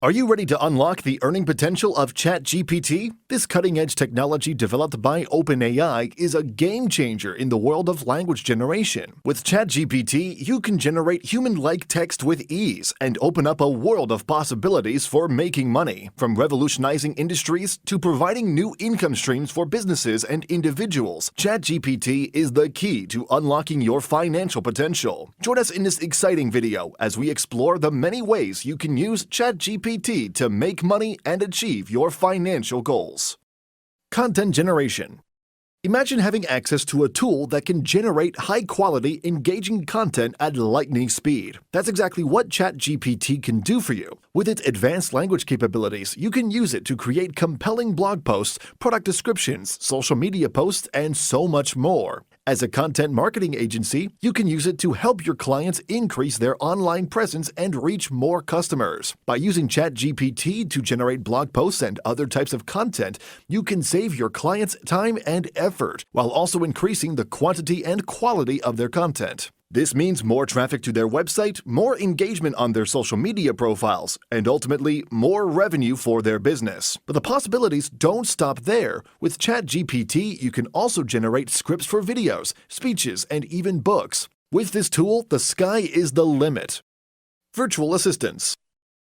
Are you ready to unlock the earning potential of ChatGPT? This cutting-edge technology developed by OpenAI is a game changer in the world of language generation. With ChatGPT, you can generate human-like text with ease and open up a world of possibilities for making money, from revolutionizing industries to providing new income streams for businesses and individuals. ChatGPT is the key to unlocking your financial potential. Join us in this exciting video as we explore the many ways you can use ChatGPT to make money and achieve your financial goals. Content generation. Imagine having access to a tool that can generate high-quality, engaging content at lightning speed. That's exactly what ChatGPT can do for you. With its advanced language capabilities, you can use it to create compelling blog posts, product descriptions, social media posts, and so much more. As a content marketing agency, you can use it to help your clients increase their online presence and reach more customers. By using ChatGPT to generate blog posts and other types of content, you can save your clients time and effort, while also increasing the quantity and quality of their content. This means more traffic to their website, more engagement on their social media profiles, and ultimately more revenue for their business. But the possibilities don't stop there. With ChatGPT, you can also generate scripts for videos, speeches, and even books. With this tool, the sky is the limit. Virtual assistants.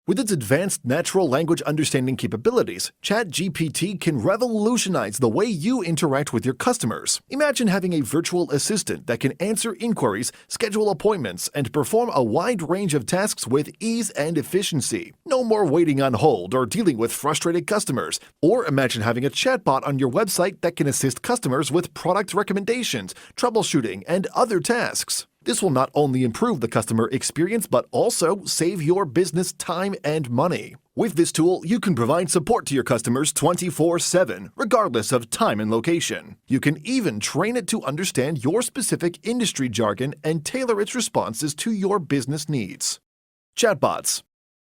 With its advanced natural language understanding capabilities, ChatGPT can revolutionize the way you interact with your customers. Imagine having a virtual assistant that can answer inquiries, schedule appointments, and perform a wide range of tasks with ease and efficiency. No more waiting on hold or dealing with frustrated customers. Or imagine having a chatbot on your website that can assist customers with product recommendations, troubleshooting, and other tasks. This will not only improve the customer experience but also save your business time and money. With this tool, you can provide support to your customers 24/7, regardless of time and location. You can even train it to understand your specific industry jargon and tailor its responses to your business needs. Chatbots.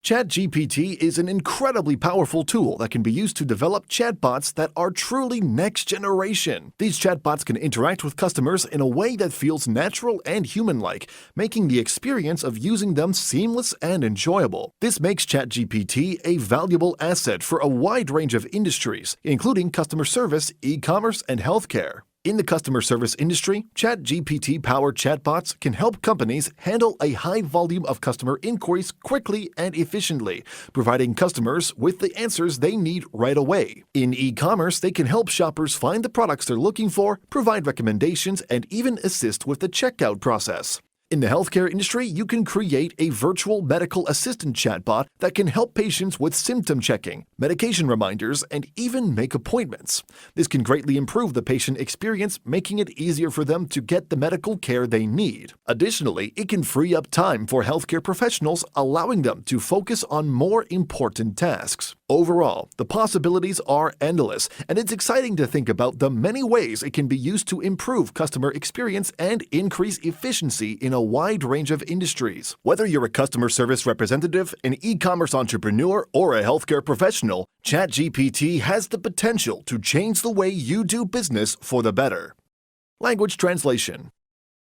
ChatGPT is an incredibly powerful tool that can be used to develop chatbots that are truly next generation. These chatbots can interact with customers in a way that feels natural and human-like, making the experience of using them seamless and enjoyable. This makes ChatGPT a valuable asset for a wide range of industries, including customer service, e-commerce, and healthcare. In the customer service industry, ChatGPT-powered chatbots can help companies handle a high volume of customer inquiries quickly and efficiently, providing customers with the answers they need right away. In e-commerce, they can help shoppers find the products they're looking for, provide recommendations, and even assist with the checkout process. In the healthcare industry, you can create a virtual medical assistant chatbot that can help patients with symptom checking, medication reminders, and even make appointments. This can greatly improve the patient experience, making it easier for them to get the medical care they need. Additionally, it can free up time for healthcare professionals, allowing them to focus on more important tasks. Overall, the possibilities are endless, and it's exciting to think about the many ways it can be used to improve customer experience and increase efficiency in a wide range of industries. Whether you're a customer service representative, an e-commerce entrepreneur, or a healthcare professional, ChatGPT has the potential to change the way you do business for the better. Language translation.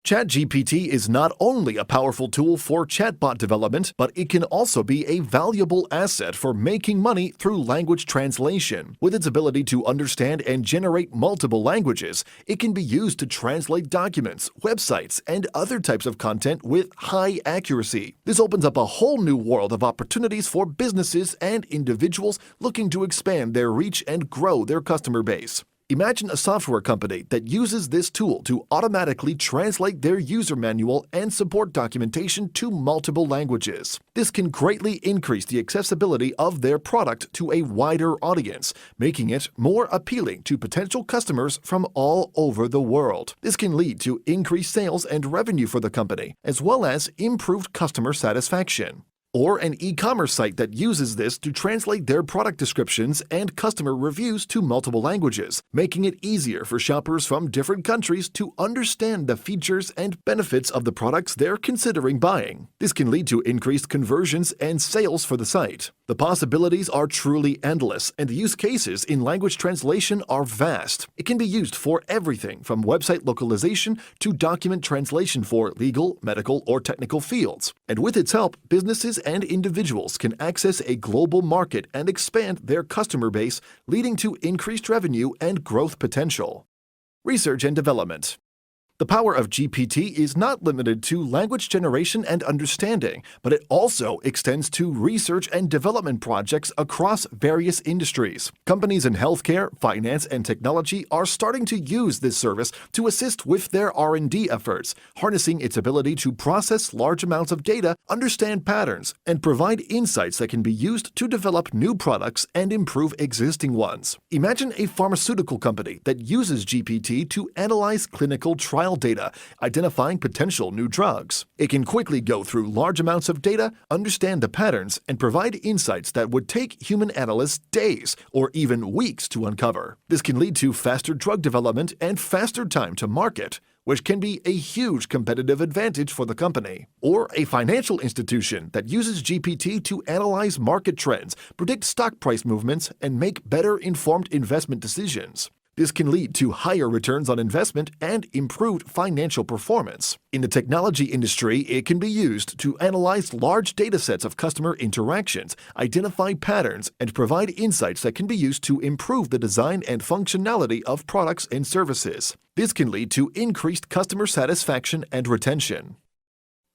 ChatGPT is not only a powerful tool for chatbot development, but it can also be a valuable asset for making money through language translation. With its ability to understand and generate multiple languages, it can be used to translate documents, websites, and other types of content with high accuracy. This opens up a whole new world of opportunities for businesses and individuals looking to expand their reach and grow their customer base. Imagine a software company that uses this tool to automatically translate their user manual and support documentation to multiple languages. This can greatly increase the accessibility of their product to a wider audience, making it more appealing to potential customers from all over the world. This can lead to increased sales and revenue for the company, as well as improved customer satisfaction. Or an e-commerce site that uses this to translate their product descriptions and customer reviews to multiple languages, making it easier for shoppers from different countries to understand the features and benefits of the products they're considering buying. This can lead to increased conversions and sales for the site. The possibilities are truly endless, and the use cases in language translation are vast. It can be used for everything from website localization to document translation for legal, medical, or technical fields. And with its help, businesses and individuals can access a global market and expand their customer base, leading to increased revenue and growth potential. Research and development. The power of GPT is not limited to language generation and understanding, but it also extends to research and development projects across various industries. Companies in healthcare, finance, and technology are starting to use this service to assist with their R&D efforts, harnessing its ability to process large amounts of data, understand patterns, and provide insights that can be used to develop new products and improve existing ones. Imagine a pharmaceutical company that uses GPT to analyze clinical trial data, identifying potential new drugs. It can quickly go through large amounts of data, understand the patterns, and provide insights that would take human analysts days or even weeks to uncover. This can lead to faster drug development and faster time to market, which can be a huge competitive advantage for the company. Or a financial institution that uses GPT to analyze market trends, predict stock price movements, and make better informed investment decisions. This can lead to higher returns on investment and improved financial performance. In the technology industry, it can be used to analyze large datasets of customer interactions, identify patterns, and provide insights that can be used to improve the design and functionality of products and services. This can lead to increased customer satisfaction and retention.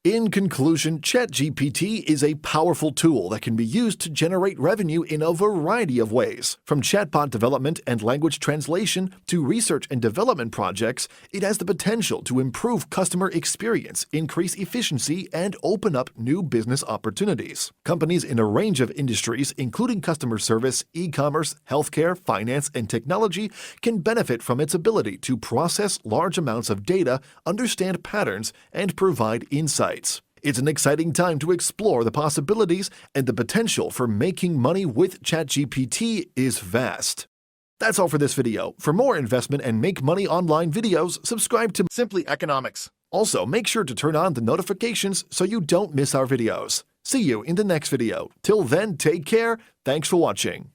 In conclusion, ChatGPT is a powerful tool that can be used to generate revenue in a variety of ways. From chatbot development and language translation to research and development projects, it has the potential to improve customer experience, increase efficiency, and open up new business opportunities. Companies in a range of industries, including customer service, e-commerce, healthcare, finance, and technology, can benefit from its ability to process large amounts of data, understand patterns, and provide insights. It's an exciting time to explore the possibilities, and the potential for making money with ChatGPT is vast. That's all for this video. For more investment and make money online videos, subscribe to Simply Economics. Also, make sure to turn on the notifications so you don't miss our videos. See you in the next video. Till then, take care. Thanks for watching.